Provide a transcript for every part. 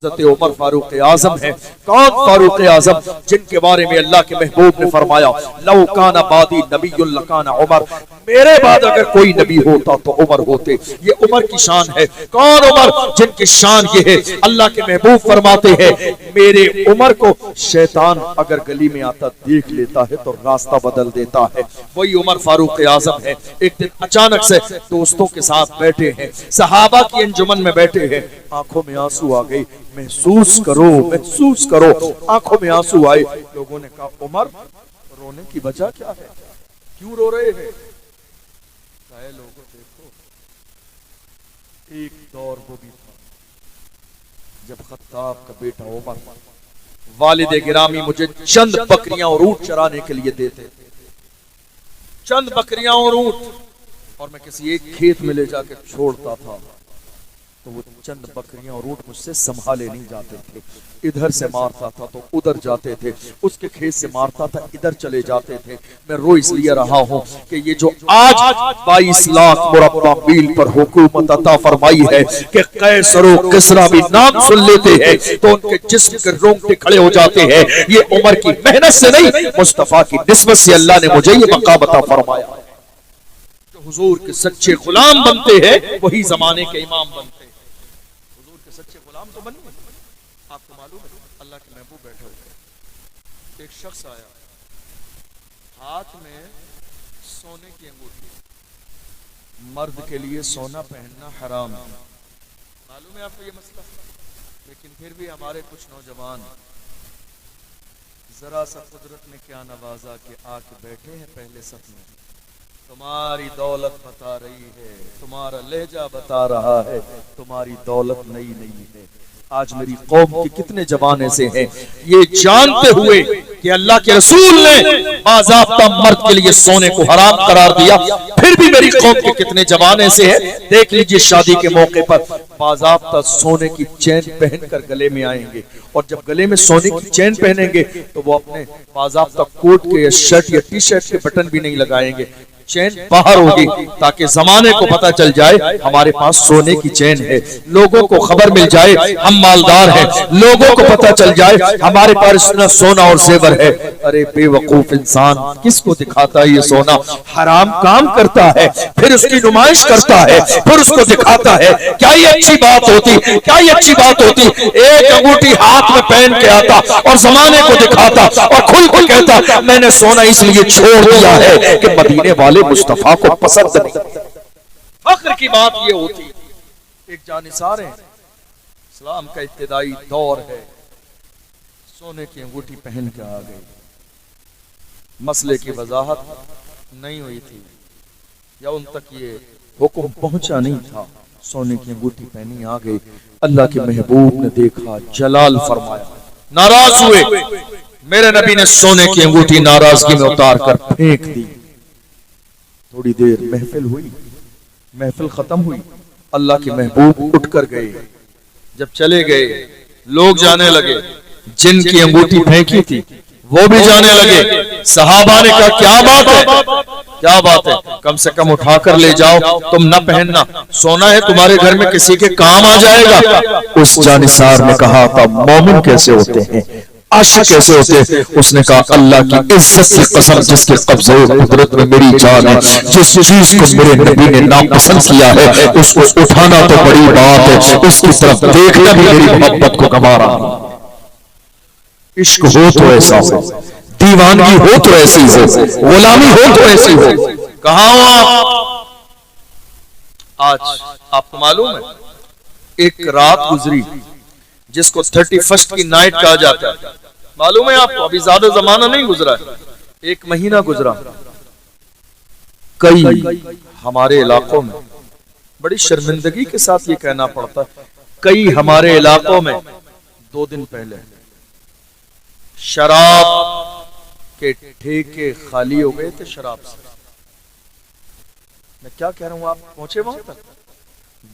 حضرت عمر فاروق اعظم ہے۔ کون فاروق اعظم؟ جن کے بارے میں اللہ کے محبوب نے فرمایا لو کان بعدی نبی لکان عمر، میرے بعد اگر کوئی نبی ہوتا تو عمر ہوتے۔ یہ عمر کی شان ہے۔ کون عمر؟ جن کی شان یہ ہے اللہ کے محبوب فرماتے ہیں میرے عمر کو شیطان اگر گلی میں آتا دیکھ لیتا ہے تو راستہ بدل دیتا ہے۔ وہی عمر فاروق اعظم ہے۔ ایک دن اچانک سے دوستوں کے ساتھ بیٹھے ہیں، صحابہ کی انجمن میں بیٹھے ہیں، آنکھوں میں آنسو آ گئی۔ محسوس کرو، محسوس کرو، آنکھوں میں آنسو آئے۔ لوگوں نے کہا عمر رونے کی وجہ کیا ہے؟ کیوں رو رہے ہیں؟ کہے لوگوں دیکھو ایک دور وہ بھی تھا جب خطاب کا بیٹا عمر والد گرامی مجھے چند بکریاں اور اونٹ چرانے کے لیے دیتے تھے، چند بکریاں اور اونٹ، اور میں کسی ایک کھیت میں لے جا کے چھوڑتا تھا تو وہ چند بکریاں اور اونٹ مجھ سے سنبھالے نہیں جاتے تھے۔ ادھر سے مارتا تھا تو ادھر جاتے تھے، اس کے کھیت سے مارتا تھا ادھر چلے جاتے تھے۔ میں رو اس لیے رہا ہوں کہ یہ جو آج 22 لاکھ مربع میل پر حکومت عطا فرمائی ہے کہ قیصر و کسریٰ بھی نام سن لیتے ہیں تو ان کے جسم کے رونگٹے کھڑے ہو جاتے ہیں، یہ عمر کی محنت سے نہیں، مصطفیٰ کی نسبت سے اللہ نے مجھے یہ مقام عطا فرمایا۔ جو حضور کے سچے غلام بنتے ہیں وہی زمانے کے امام بنتے ہیں۔ سچے غلام تو بنیے۔ آپ کو معلوم ہے اللہ کے محبوب بیٹھے ہوئے، ایک شخص آیا، ہاتھ میں سونے کی انگوٹھی۔ مرد کے لیے سونا پہننا حرام ہے، معلوم ہے آپ کو یہ مسئلہ، لیکن پھر بھی ہمارے کچھ نوجوان ذرا سا قدرت نے کیا نوازا کہ آ کے بیٹھے ہیں پہلے صف میں، تمہاری دولت بتا رہی ہے، تمہارا لہجہ بتا رہا ہے تمہاری دولت نئی نئی ہے۔ آج میری قوم کے کتنے جوان ایسے ہیں یہ جانتے ہوئے کہ اللہ کے رسول نے باضابطہ مرد کے لیے سونے کو حرام قرار دیا، پھر بھی میری قوم کے کتنے جوان ایسے ہیں، دیکھ لیجئے شادی کے موقع پر باضابطہ سونے کی چین پہن کر گلے میں آئیں گے، اور جب گلے میں سونے کی چین پہنیں گے تو وہ اپنے باضابطہ کوٹ کے یا شرٹ یا ٹی شرٹ کے بٹن بھی نہیں لگائیں گے، چین باہر ہوگی تاکہ زمانے کو پتہ چل جائے ہمارے پاس سونے کی چین ہے، لوگوں کو خبر مل جائے ہم مالدار ہیں، لوگوں کو پتہ چل جائے ہمارے پاس اتنا سونا اور زیور ہے۔ ارے بے وقوف انسان، کس کو دکھاتا ہے یہ سونا؟ حرام کام کرتا ہے، پھر اس کی نمائش کرتا ہے، پھر اس کو دکھاتا ہے۔ کیا یہ اچھی بات ہوتی؟ کیا یہ اچھی بات ہوتی؟ ایک انگوٹھی ہاتھ میں پہن کے آتا اور زمانے کو دکھاتا اور کھل کے کہتا میں نے سونا اس لیے چھوڑ دیا ہے کہ مدینے والے مصطفیٰ کو پسند نہیں۔ فخر کی بات یہ ہوتی، ایک جانثار ہیں، اسلام کا ابتدائی دور ہے، سونے کی انگوٹھی پہن کے آ گئی، مسئلے کی وضاحت نہیں ہوئی تھی یا ان تک یہ حکم پہنچا نہیں تھا، سونے کی انگوٹھی پہنی آ گئی، اللہ کے محبوب نے دیکھا، جلال فرمایا، ناراض ہوئے، میرے نبی نے سونے کی انگوٹھی ناراضگی میں اتار کر پھینک دی۔ تھوڑی دیر محفل ہوئی، محفل ختم ہوئی، اللہ کے محبوب اٹھ کر گئے، جب چلے گئے لوگ جانے لگے، جن کی انگوٹھی پھینکی تھی وہ بھی جانے لگے۔ صحابہ نے کہا کیا بات ہے؟ کیا بات ہے؟ کم سے کم اٹھا کر لے جاؤ، تم نہ پہننا، سونا ہے تمہارے گھر میں کسی کے کام آ جائے گا۔ اس جانثار نے کہا تھا مومن کیسے ہوتے ہیں، عاشق کیسے ہوتے ہیں؟ اس نے کہا اللہ کی عزت کی قسم جس کے قبضے قدرت میں میری جان ہے، جس چیز کو میرے نبی نے ناپسند کیا ہے اس کو اٹھانا تو بڑی بات ہے، اس کی طرف دیکھنا بھی میری محبت کو گوا رہا ہے۔ عشق ہو تو ایسا ہو، دیوانگی ہو تو ایسی ہو، غلامی ہو تو ایسی ہو۔ کہاں ہو آپ؟ آج آپ کو معلوم ہے ایک رات گزری جس کو 31 کی نائٹ کہا جاتا ہے، معلوم ہے آپ کو؟ ابھی زیادہ زمانہ نہیں گزرا ہے، ایک مہینہ گزرا۔ کئی ہمارے علاقوں میں، بڑی شرمندگی کے ساتھ یہ کہنا پڑتا ہے، کئی ہمارے علاقوں میں 2 دن پہلے شراب کے ٹھیکے خالی ہو گئے تھے شراب سے۔ میں کیا کہہ رہا ہوں، آپ پہنچے وہاں تک؟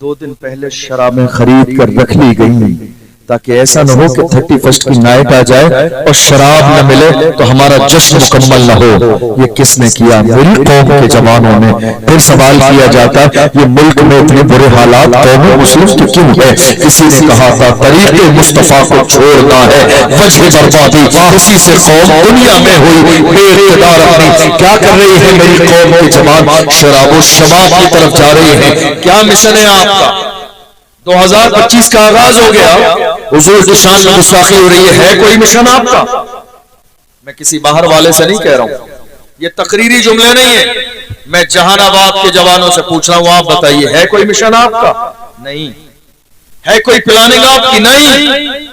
2 دن پہلے شرابیں خرید کر رکھ لی گئی تاکہ ایسا نہ ہو کہ 31 کی نائٹ آ جائے اور شراب نہ ملے تو ہمارا جشن مکمل نہ ہو. یہ کس نے کیا؟ میری قوم کے جوانوں نے. پھر سوال کیا جاتا یہ ملک میں اتنے برے حالات قوم مسلم کے کیوں ہے؟ کسی نے کہا تھا طریق مصطفیٰ کو چھوڑنا ہے وجہ بربادی. اسی سے قوم دنیا میں ہوئی بے اقتدار اپنی. کیا کر رہی ہے میری قوم کے جوان؟ شراب و شباب کی طرف جا رہی ہیں. کیا مشن ہے آپ کا؟ 2025 کا آغاز ہو گیا، حضور کی شان میں گستاخی ہو رہی ہے کوئی مشن آپ کا؟ میں کسی باہر والے سے نہیں کہہ رہا ہوں، یہ تقریری جملے نہیں ہیں. میں جہان آباد کے جوانوں سے پوچھ رہا ہوں، آپ بتائیے ہے کوئی مشن آپ کا؟ نہیں. ہے کوئی پلاننگ آپ کی؟ نہیں.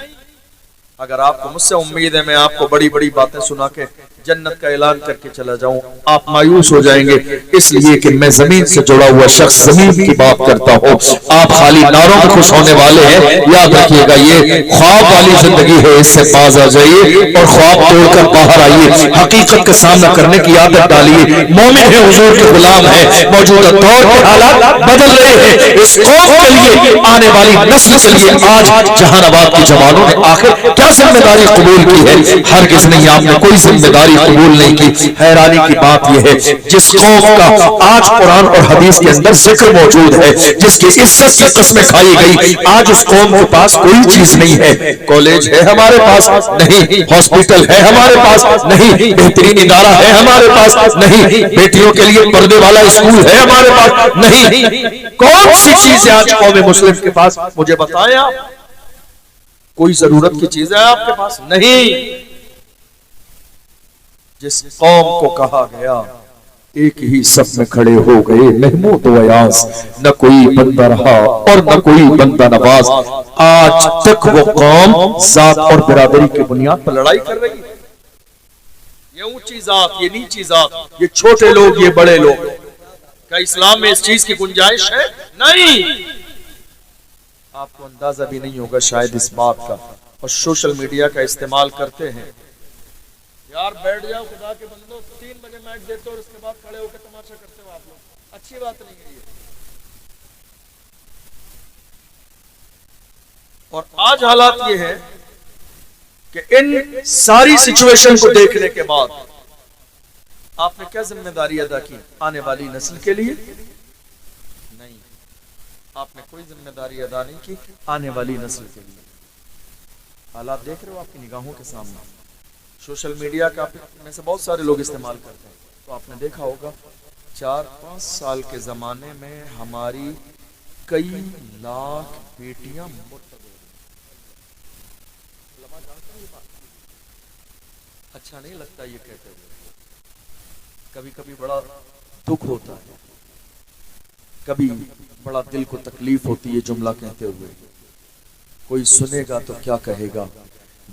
اگر آپ کو مجھ سے امید ہے میں آپ کو بڑی بڑی باتیں سنا کے جنت کا اعلان کر کے چلا جاؤں، آپ مایوس ہو جائیں گے. اس لیے کہ میں زمین سے جڑا ہوا شخص زمین کی بات کرتا ہوں. آپ خالی نعروں میں خوش ہونے والے ہیں. یاد رکھیے گا یہ خواب والی زندگی ہے، اس سے باز آ جائیے اور خواب توڑ کر باہر آئیے. حقیقت کا سامنا کرنے کی عادت ڈالیے. مومن ہے، حضور کے غلام ہے. موجودہ دور کے حالات بدل رہے ہیں. اس قوم کے لیے، آنے والی نسل کے لیے آج جہان آباد کے جوانوں نے آخر کیا ذمہ داری قبول کی ہے؟ ہرگز نہیں، آپ نے کوئی ذمہ داری قبول نہیں کی. حیرانی کی بات یہ ہے جس قوم کا آج قرآن اور حدیث کے اندر ذکر موجود ہے، جس کی عزت کی قسمیں کھائی گئی، آج اس قوم کے پاس کوئی چیز نہیں ہے. کالج ہے ہمارے پاس نہیں، ہاسپٹل ہے ہمارے پاس نہیں، بہترین ادارہ ہے ہمارے پاس نہیں، بیٹیوں کے لیے پردے والا اسکول ہے ہمارے پاس نہیں. کون سی چیزیں آج قوم مسلم کے پاس؟ مجھے بتائیں آپ. کوئی ضرورت کی چیز ہے آپ کے پاس؟ نہیں. جس قوم کو کہا گیا ایک ہی صف میں کھڑے ہو گئے محمود و ایاز، نہ کوئی بندہ رہا اور نہ کوئی بندہ نواز. آج تک وہ قوم ذات اور برادری کی بنیاد پر لڑائی کر رہی ہے. یہ اونچی ذات، یہ نیچی ذات، یہ چھوٹے لوگ، یہ بڑے لوگ. کیا اسلام میں اس چیز کی گنجائش ہے؟ نہیں. آپ کو اندازہ بھی نہیں ہوگا شاید اس بات کا. اور سوشل میڈیا کا استعمال کرتے ہیں. یار بیٹھ جاؤ خدا کے بندو، 3 بجے میچ دیتے ہو اور اس کے بعد کھڑے ہو کے تماشا کرتے ہو. آپ لوگ اچھی بات نہیں ہے یہ. اور آج حالات یہ ہے کہ ان ساری سچویشن کو دیکھنے کے بعد آپ نے کیا ذمہ داری ادا کی آنے والی نسل کے لیے؟ نہیں. آپ نے کوئی ذمہ داری ادا نہیں کی آنے والی نسل کے لیے. حالات دیکھ رہے ہو آپ کی نگاہوں کے سامنے. سوشل میڈیا کا میں سے بہت سارے لوگ استعمال کرتے ہیں، تو آپ نے دیکھا ہوگا 4-5 سال کے زمانے میں ہماری کئی لاکھ بیٹیاں مرتد ہو گئی. اچھا نہیں لگتا یہ کہتے ہوئے. کبھی کبھی بڑا دکھ ہوتا ہے، کبھی بڑا دل کو تکلیف ہوتی ہے جملہ کہتے ہوئے. کوئی سنے گا تو کیا کہے گا؟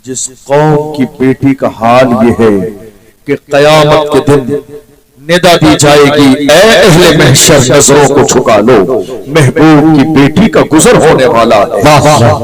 جس قوم کی بیٹی کا حال یہ ہے کہ قیامت کے دن ندا دی جائے گی اے اہل محشر نظروں کو چھکا لو، محبوب کی بیٹی کا گزر ہونے والا ہے.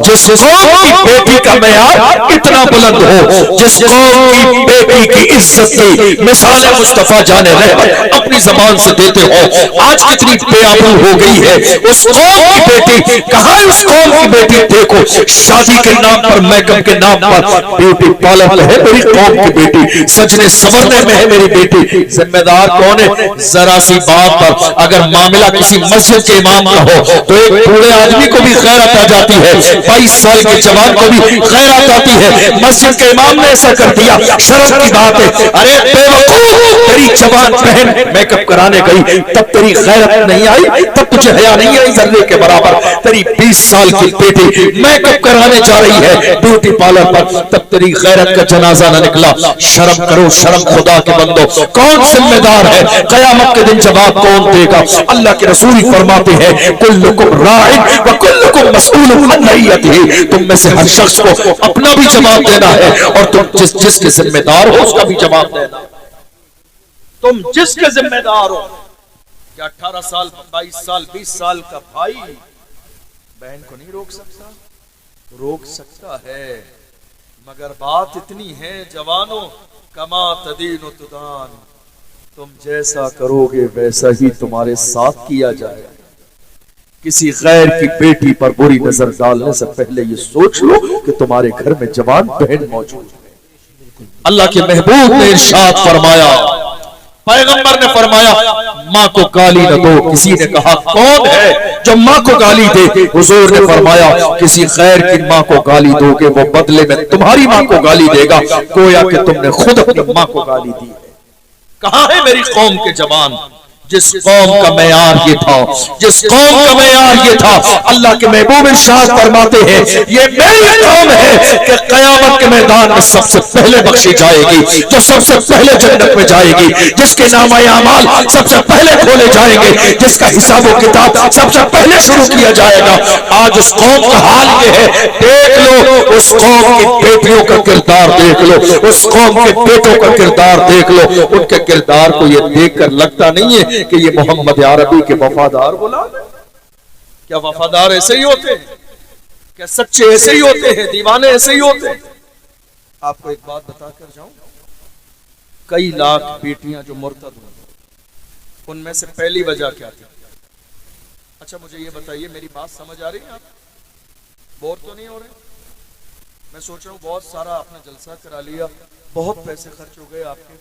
جس قوم کی بیٹی کا معیار اتنا بلند ہو، جس قوم کی بیٹی کی عزت کی مثال مصطفیٰ جان رحمت اپنی زبان سے دیتے ہو، آج کتنی بے آبرو ہو گئی ہے اس قوم کی بیٹی. کہاں اس قوم کی بیٹی؟ دیکھو شادی کے نام پر، میک اپ کے نام پر بیوٹی پارلر میں ہے میری قوم کی بیٹی، سجنے سورنے میں ہے میری بیٹی. ذمہ دار کون ہے؟ ذرا سی بات پر اگر معاملہ کسی مسجد کے امام کا ہو تو ایک بوڑھے آدمی کو بھی غیرت آ جاتی ہے، 22 سال کے جوان کو بھی غیرت آتی ہے. مسجد کے امام نے ایسا کر دیا، شرم کی بات ہے. ارے بے وقوف، تیری جوان بہن میک اپ کرانے گئی تب تیری غیرت نہیں آئی، تب تجھے حیا نہیں آئی ذرے کے برابر. تیری 20 سال کی بیٹی میک اپ کرانے جا رہی ہے بیوٹی پارلر پر، تب تیری غیرت کا جنازہ نہ نکلا. شرم کرو، شرم خدا کے بندو. کون ذمہ دار ہے؟ قیامت کے دن جواب کون دے گا؟ اللہ کے رسول فرماتے ہیں کلکم راع وکلکم مسئول عن رعیتہ. تم میں سے ہر شخص کو اپنا بھی جواب دینا ہے اور تم جس کے ذمہ دار ہو اس کا بھی جواب دینا. تم جس کے ذمہ دار ہو. کیا 18 سال 22 سال 20 سال کا بھائی بہن کو نہیں روک سکتا؟ روک سکتا ہے، مگر بات اتنی ہے جوانوں، کما تدین و تدان، تم جیسا کرو گے ویسا ہی تمہارے ساتھ کیا جائے. کسی غیر کی بیٹی پر بری نظر ڈالنے سے پہلے یہ سوچ لو کہ تمہارے گھر میں جوان بہن موجود ہے۔ اللہ کے محبوب نے ارشاد فرمایا، پیغمبر نے فرمایا ماں کو گالی نہ دو۔ کسی نے کہا کون ہے جو ماں کو گالی دے؟ حضور نے فرمایا کسی غیر کی ماں کو گالی دو گے وہ بدلے میں تمہاری ماں کو گالی دے گا، گویا کہ تم نے خود اپنی ماں کو گالی دی ہے۔ کہاں ہے میری قوم کے جوان جس قوم کا معیار یہ تھا، جس قوم کا معیار یہ تھا؟ اللہ کے محبوب ارشاد فرماتے ہیں یہ میری قوم ہے کہ قیامت کے میدان میں سب سے پہلے بخشی جائے گی، جو سب سے پہلے جنت میں جائے گی، جس کے نامہ اعمال سب سے پہلے کھولے جائیں گے، جس کا حساب و کتاب سب سے پہلے شروع کیا جائے گا۔ آج اس قوم کا حال یہ ہے، دیکھ لو اس قوم کی بیٹیوں کا کردار، دیکھ لو اس قوم کے بیٹوں کا کردار، دیکھ لو ان کے کردار کو یہ دیکھ کر لگتا نہیں ہے کہ یہ محمد عربی کے وفادار غلام ہیں؟ کیا وفادار ایسے ہی ہوتے ہیں؟ کیا سچے ایسے ہی ہوتے ہیں؟ دیوانے ایسے ہی ہوتے ہیں؟ آپ کو ایک بات بتا کر جاؤں، کئی لاکھ بیٹیاں جو مرتد ہوئیں ان میں سے پہلی وجہ کیا تھی؟ اچھا مجھے یہ بتائیے، میری بات سمجھ آ رہی ہے؟ آپ بور تو نہیں ہو رہے؟ میں سوچ رہا ہوں بہت سارا آپ نے جلسہ کرا لیا، بہت پیسے خرچ ہو گئے آپ کے،